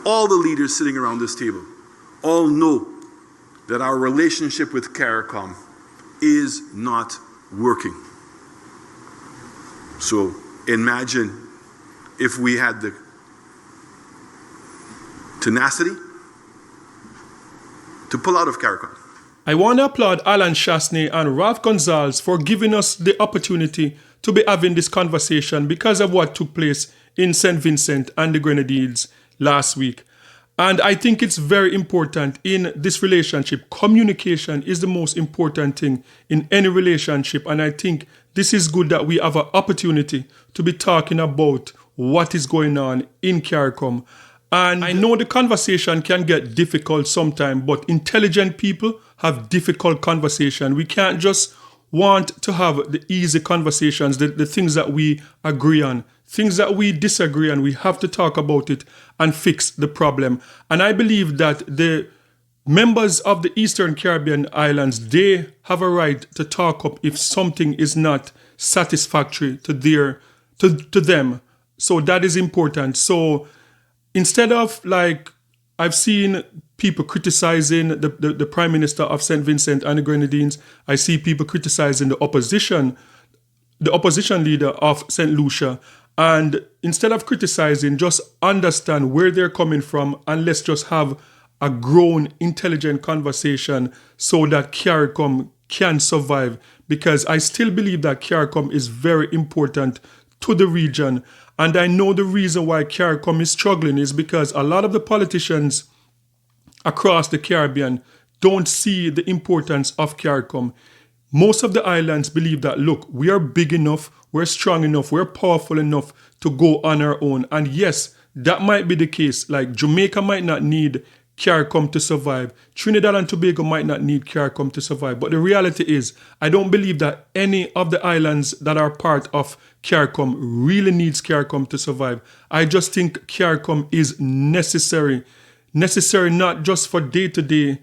all the leaders sitting around this table all know that our relationship with CARICOM is not working. So imagine if we had the tenacity to pull out of CARICOM. I want to applaud Alan Chasney and Ralph Gonzalez for giving us the opportunity to be having this conversation because of what took place in St. Vincent and the Grenadines last week. And I think it's very important in this relationship. Communication is the most important thing in any relationship. And I think this is good that we have an opportunity to be talking about what is going on in CARICOM. And I know the conversation can get difficult sometimes, but intelligent people have difficult conversation. We can't just want to have the easy conversations, the things that we agree on, things that we disagree on. We have to talk about it and fix the problem. And I believe that the members of the Eastern Caribbean islands, they have a right to talk up if something is not satisfactory to them. So that is important. So instead of like, I've seen people criticizing the Prime Minister of St. Vincent and the Grenadines. I see people criticizing the opposition leader of St. Lucia. And instead of criticizing, just understand where they're coming from and let's just have a grown, intelligent conversation so that CARICOM can survive. Because I still believe that CARICOM is very important to the region. And I know the reason why CARICOM is struggling is because a lot of the politicians across the Caribbean don't see the importance of CARICOM. Most of the islands believe that, look, we are big enough, we're strong enough, we're powerful enough to go on our own. And yes, that might be the case. Like Jamaica might not need CARICOM to survive. Trinidad and Tobago might not need CARICOM to survive. But the reality is, I don't believe that any of the islands that are part of CARICOM really needs CARICOM to survive. I just think CARICOM is necessary not just for day-to-day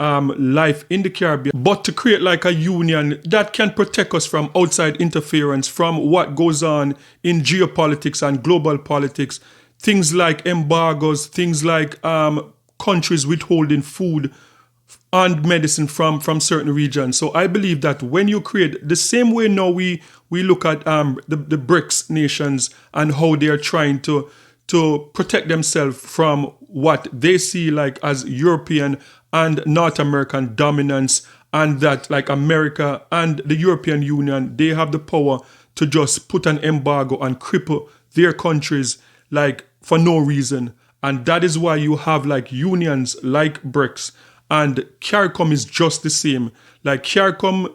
life in the Caribbean, but to create like a union that can protect us from outside interference, from what goes on in geopolitics and global politics, things like embargoes, things like countries withholding food and medicine from certain regions. So I believe that when you create the same way now we look at the BRICS nations and how they are trying to protect themselves from what they see like as European and North American dominance, and that like America and the European Union, they have the power to just put an embargo and cripple their countries like for no reason. And that is why you have like unions like BRICS, and CARICOM is just the same. Like CARICOM,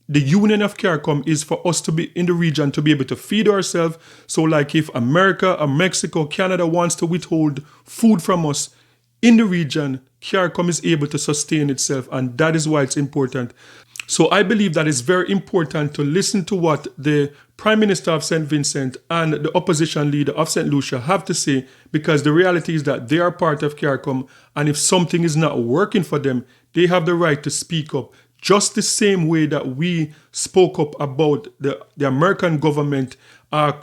the union of CARICOM is for us to be in the region to be able to feed ourselves. So like if America or Mexico, Canada wants to withhold food from us in the region, CARICOM is able to sustain itself, and that is why it's important. So I believe that it's very important to listen to what the Prime Minister of St. Vincent and the opposition leader of St. Lucia have to say, because the reality is that they are part of CARICOM, and if something is not working for them, they have the right to speak up. Just the same way that we spoke up about the American government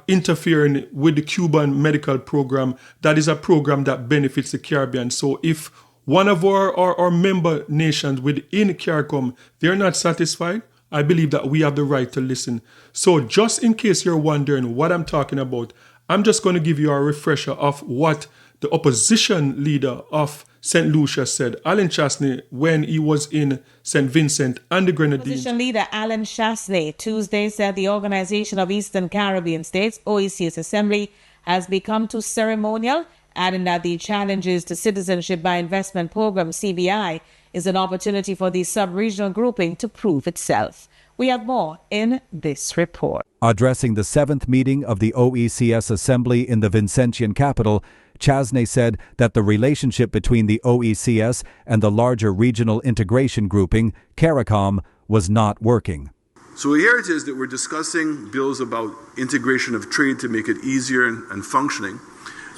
interfering with the Cuban medical program, that is a program that benefits the Caribbean. So if one of our member nations within CARICOM, they're not satisfied, I believe that we have the right to listen. So just in case you're wondering what I'm talking about, I'm just going to give you a refresher of what the opposition leader of St. Lucia said, Alan Chasney, when he was in St. Vincent and the Grenadines. Opposition leader Alan Chasney Tuesday said the Organization of Eastern Caribbean States, OEC's assembly, has become too ceremonial, adding that the Challenges to Citizenship by Investment Program, CBI, is an opportunity for the sub-regional grouping to prove itself. We have more in this report. Addressing the 7th meeting of the OECS Assembly in the Vincentian capital, Chasney said that the relationship between the OECS and the larger regional integration grouping, CARICOM, was not working. So here it is that we're discussing bills about integration of trade to make it easier and functioning,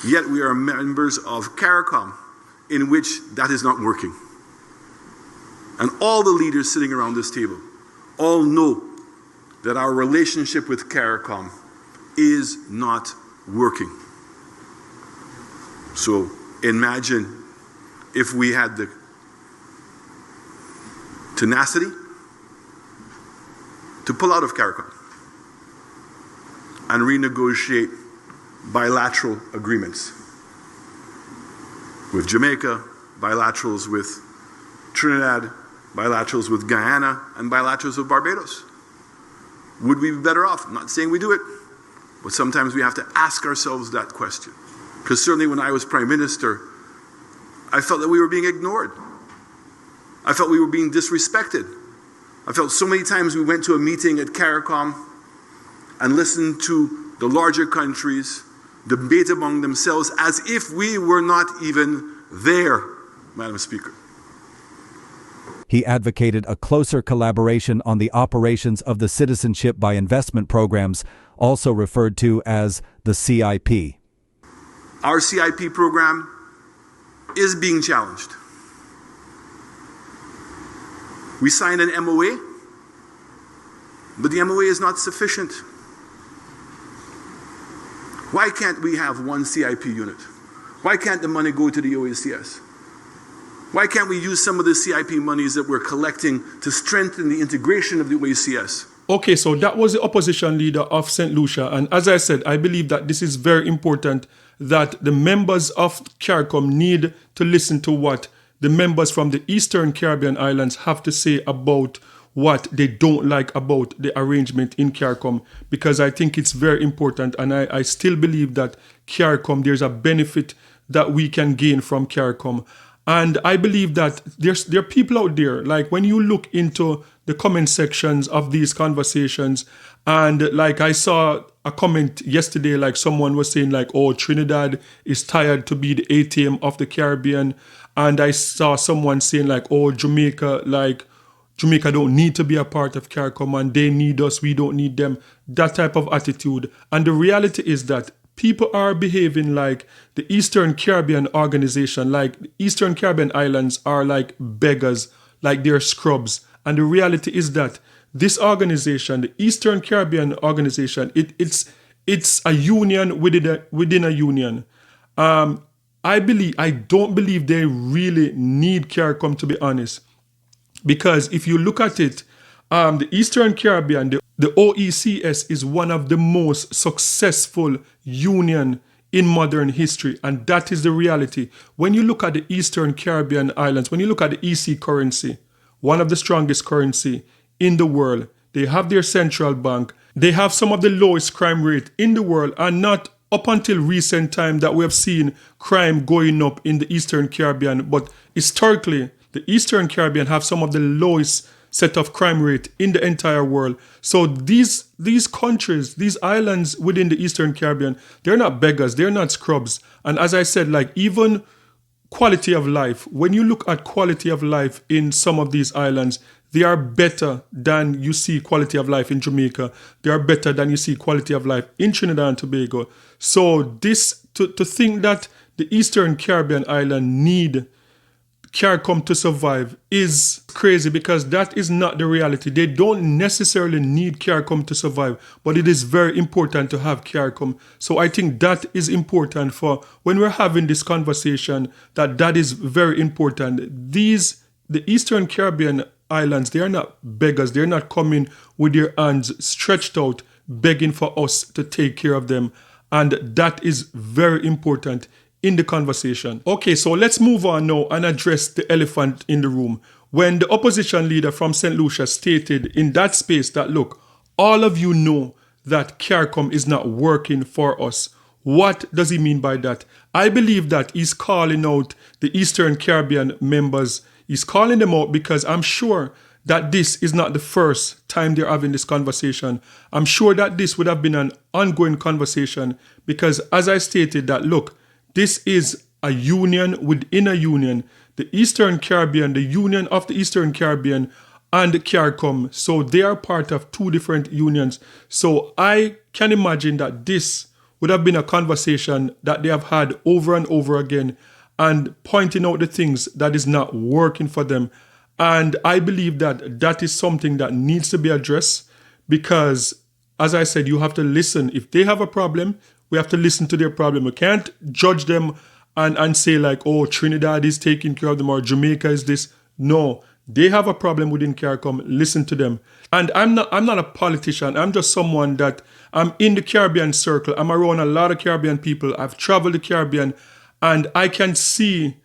yet we are members of CARICOM, in which that is not working. And all the leaders sitting around this table all know that our relationship with CARICOM is not working. So Imagine if we had the tenacity to pull out of CARICOM and renegotiate bilateral agreements with Jamaica, bilaterals with Trinidad, bilaterals with Guyana, and bilaterals with Barbados. Would we be better off? I'm not saying we do it, but sometimes we have to ask ourselves that question. Because certainly when I was Prime Minister, I felt that we were being ignored. I felt we were being disrespected. I felt so many times we went to a meeting at CARICOM and listened to the larger countries debate among themselves as if we were not even there, Madam Speaker. He advocated a closer collaboration on the operations of the Citizenship by Investment programs, also referred to as the CIP. Our CIP program is being challenged. We signed an MOA, but the MOA is not sufficient. Why can't we have one CIP unit? Why can't the money go to the OACS? Why can't we use some of the CIP monies that we're collecting to strengthen the integration of the OACS? Okay, so that was the opposition leader of St. Lucia. And as I said, I believe that this is very important, that the members of CARICOM need to listen to what the members from the Eastern Caribbean islands have to say about what they don't like about the arrangement in CARICOM, because I think it's very important, and I still believe that CARICOM, there's a benefit that we can gain from CARICOM. And I believe that there are people out there, like when you look into the comment sections of these conversations, and like I saw a comment yesterday, like someone was saying like, oh, Trinidad is tired to be the ATM of the Caribbean. And I saw someone saying like, oh, Jamaica don't need to be a part of CARICOM and they need us, we don't need them. That type of attitude. And the reality is that people are behaving like the Eastern Caribbean organization, like the Eastern Caribbean islands are like beggars, like they're scrubs. And the reality is that this organization, the Eastern Caribbean organization, it's a union within a union. I don't believe they really need CARICOM, to be honest. Because if you look at it, the Eastern Caribbean, the OECS is one of the most successful union in modern history. And that is the reality. When you look at the Eastern Caribbean islands, when you look at the EC currency, one of the strongest currency in the world, they have their central bank. They have some of the lowest crime rate in the world, and not up until recent time that we have seen crime going up in the Eastern Caribbean. But historically, the Eastern Caribbean have some of the lowest set of crime rate in the entire world. So these countries, these islands within the Eastern Caribbean, they're not beggars, they're not scrubs. And as I said, like even quality of life, when you look at quality of life in some of these islands, they are better than you see quality of life in Jamaica. They are better than you see quality of life in Trinidad and Tobago. So this, to think that the Eastern Caribbean island need CARICOM to survive is crazy, because that is not the reality. They don't necessarily need CARICOM to survive, but it is very important to have CARICOM. So I think that is important for when we're having this conversation, that is very important. The Eastern Caribbean islands, they are not beggars. They're not coming with their hands stretched out, begging for us to take care of them. And that is very important in the conversation. Okay, so let's move on now and address the elephant in the room. When the opposition leader from St. Lucia stated in that space that, look, all of you know that CARICOM is not working for us. What does he mean by that? I believe that he's calling out the Eastern Caribbean members. He's calling them out because I'm sure that this is not the first time they're having this conversation. I'm sure that this would have been an ongoing conversation because, as I stated, that, look, this is a union within a union. The Eastern Caribbean, the Union of the Eastern Caribbean, and CARICOM. So they are part of two different unions. So I can imagine that this would have been a conversation that they have had over and over again, and pointing out the things that is not working for them. And I believe that that is something that needs to be addressed because, as I said, you have to listen. If they have a problem, we have to listen to their problem. We can't judge them and say like, oh, Trinidad is taking care of them or Jamaica is this. No, they have a problem within CARICOM. Listen to them. And I'm not a politician. I'm just someone that I'm in the Caribbean circle. I'm around a lot of Caribbean people. I've traveled the Caribbean and I can see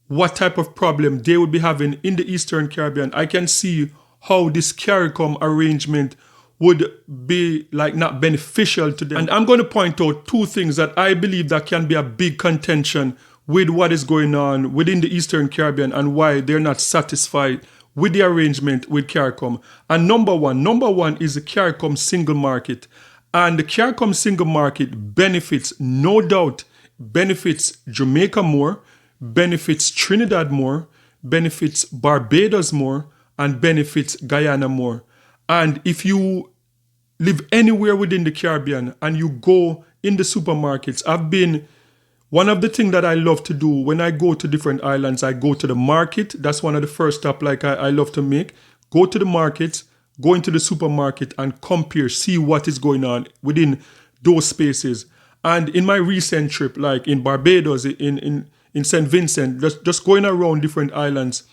what type of problem they would be having in the Eastern Caribbean. I can see how this CARICOM arrangement would be like not beneficial to them. And I'm going to point out two things that I believe that can be a big contention with what is going on within the Eastern Caribbean and why they're not satisfied with the arrangement with CARICOM. And number one is the CARICOM single market. And the CARICOM single market benefits, no doubt, benefits Jamaica more, benefits Trinidad more, benefits Barbados more, and benefits Guyana more. And if you live anywhere within the Caribbean and you go in the supermarkets, one of the things that I love to do when I go to different islands, I go to the market. That's one of the first stops like I love to make. Go to the market, go into the supermarket and compare, see what is going on within those spaces. And in my recent trip, like in Barbados, in St. Vincent, just going around different islands,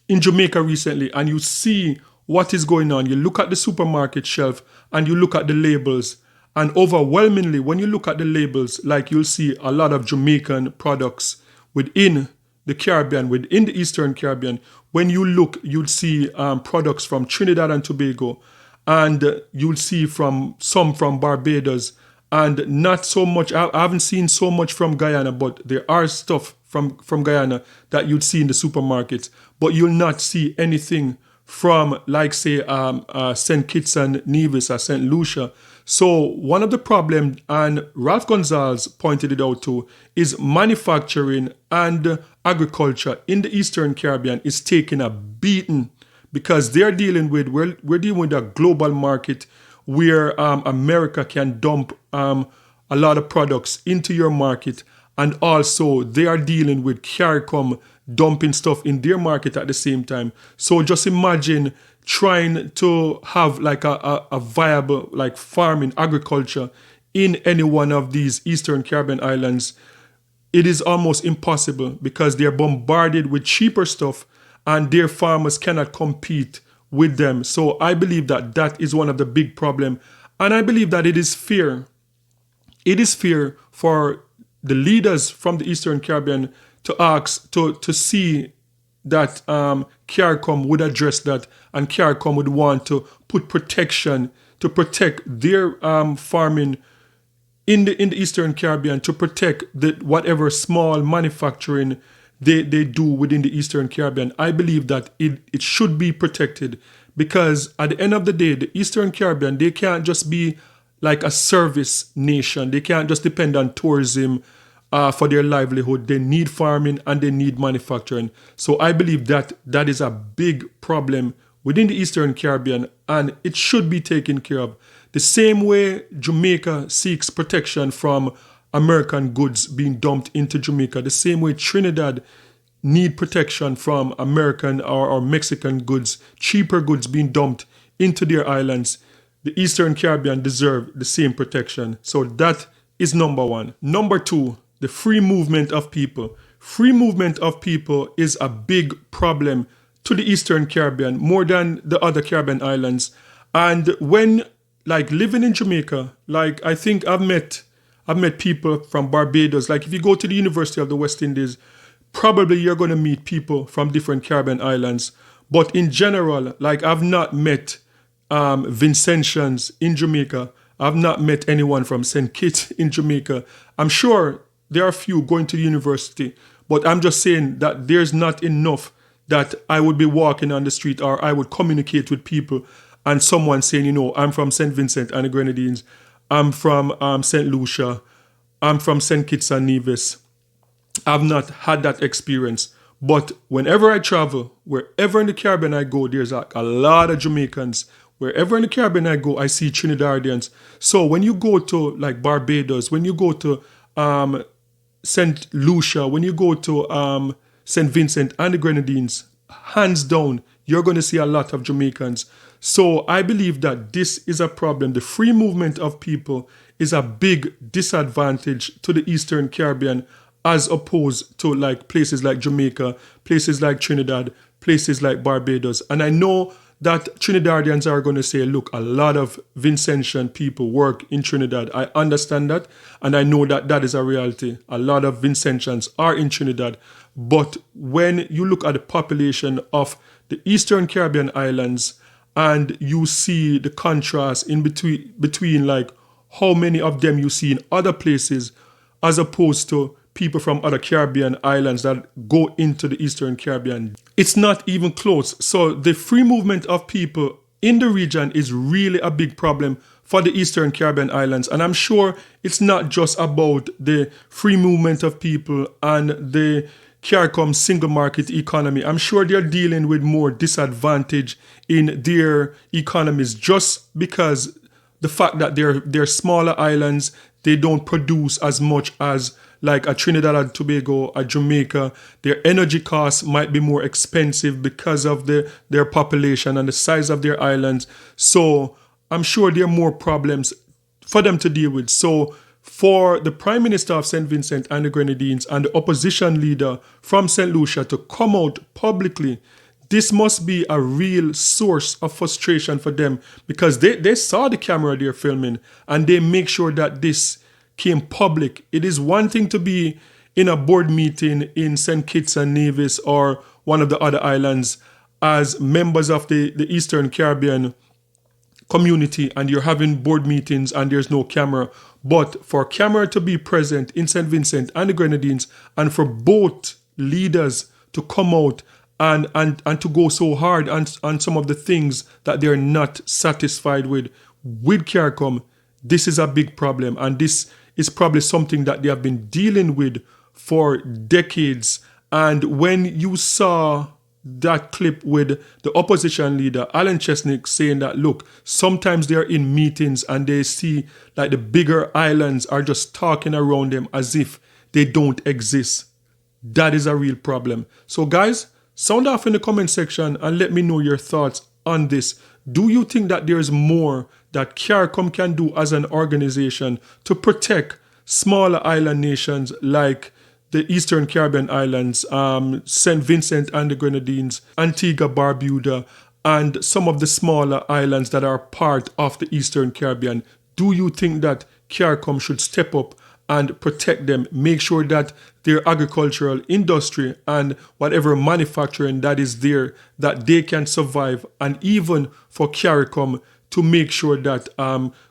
in Jamaica recently, and you see what is going on. You look at the supermarket shelf and you look at the labels. And overwhelmingly, when you look at the labels, like you'll see a lot of Jamaican products within the Caribbean, within the Eastern Caribbean. When you look, you'll see products from Trinidad and Tobago, and you'll see some from Barbados, and not so much. I haven't seen so much from Guyana, but there are stuff from Guyana that you'd see in the supermarkets, but you'll not see anything from, like, say, St. Kitts and Nevis or St. Lucia. So one of the problems, and Ralph Gonzalez pointed it out too, is manufacturing and agriculture in the Eastern Caribbean is taking a beating because we're dealing with a global market where America can dump a lot of products into your market, and also they are dealing with CARICOM dumping stuff in their market at the same time. So just imagine trying to have like a viable like farming agriculture in any one of these Eastern Caribbean islands. It is almost impossible because they're bombarded with cheaper stuff and their farmers cannot compete with them. So I believe that is one of the big problems. And I believe that it is fair. It is fair for the leaders from the Eastern Caribbean to ask, to see that CARICOM would address that, and CARICOM would want to put protection to protect their farming in the Eastern Caribbean, to protect whatever small manufacturing they do within the Eastern Caribbean. I believe that it should be protected because at the end of the day, the Eastern Caribbean, they can't just be like a service nation. They can't just depend on tourism for their livelihood. They need farming and they need manufacturing. So I believe that is a big problem within the Eastern Caribbean and it should be taken care of. The same way Jamaica seeks protection from American goods being dumped into Jamaica, the same way Trinidad need protection from American or Mexican goods, cheaper goods being dumped into their islands, the Eastern Caribbean deserve the same protection. So that is number one. Number two, the free movement of people. Free movement of people is a big problem to the Eastern Caribbean, more than the other Caribbean islands. And when, like, living in Jamaica, like, I think I've met people from Barbados. Like, if you go to the University of the West Indies, probably you're going to meet people from different Caribbean islands. But in general, like, I've not met Vincentians in Jamaica. I've not met anyone from St. Kitts in Jamaica. I'm sure there are a few going to the university, but I'm just saying that there's not enough that I would be walking on the street or I would communicate with people and someone saying, you know, I'm from St. Vincent and the Grenadines, I'm from St. Lucia, I'm from St. Kitts and Nevis. I've not had that experience. But whenever I travel, wherever in the Caribbean I go, there's a lot of Jamaicans. Wherever in the Caribbean I go, I see Trinidadians. So when you go to like Barbados, when you go to St. Lucia, when you go to St. Vincent and the Grenadines, hands down, you're going to see a lot of Jamaicans. So I believe that this is a problem. The free movement of people is a big disadvantage to the Eastern Caribbean as opposed to like places like Jamaica, places like Trinidad, places like Barbados. And I know that Trinidadians are going to say, look, a lot of Vincentian people work in Trinidad. I understand that, and I know that that is a reality. A lot of Vincentians are in Trinidad. But when you look at the population of the Eastern Caribbean islands and you see the contrast in between like how many of them you see in other places as opposed to people from other Caribbean islands that go into the Eastern Caribbean, it's not even close. So the free movement of people in the region is really a big problem for the Eastern Caribbean islands. And I'm sure it's not just about the free movement of people and the CARICOM single market economy. I'm sure they're dealing with more disadvantage in their economies just because the fact that they're smaller islands, they don't produce as much as like a Trinidad and Tobago, a Jamaica. Their energy costs might be more expensive because of their population and the size of their islands. So I'm sure there are more problems for them to deal with. So for the Prime Minister of St. Vincent and the Grenadines and the opposition leader from St. Lucia to come out publicly, this must be a real source of frustration for them because they saw the camera they're filming and they make sure that this came public. It is one thing to be in a board meeting in St. Kitts and Nevis or one of the other islands as members of the Eastern Caribbean community and you're having board meetings and there's no camera. But for camera to be present in St. Vincent and the Grenadines and for both leaders to come out and to go so hard on some of the things that they're not satisfied with CARICOM, this is a big problem. And this is probably something that they have been dealing with for decades. And when you saw that clip with the opposition leader, Alan Chesnick, saying that, look, sometimes they're in meetings and they see like the bigger islands are just talking around them as if they don't exist. That is a real problem. So guys, sound off in the comment section and let me know your thoughts on this. Do you think that there's more that CARICOM can do as an organization to protect smaller island nations like the Eastern Caribbean islands, St. Vincent and the Grenadines, Antigua, Barbuda, and some of the smaller islands that are part of the Eastern Caribbean? Do you think that CARICOM should step up and protect them, make sure that their agricultural industry and whatever manufacturing that is there, that they can survive, and even for CARICOM to make sure that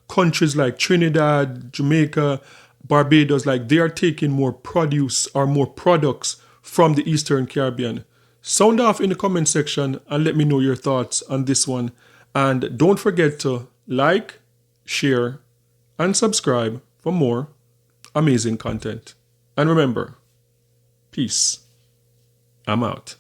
countries like Trinidad, Jamaica, Barbados, like they are taking more produce or more products from the Eastern Caribbean? Sound off in the comment section and let me know your thoughts on this one. And don't forget to like, share, and subscribe for more amazing content. And remember, peace. I'm out.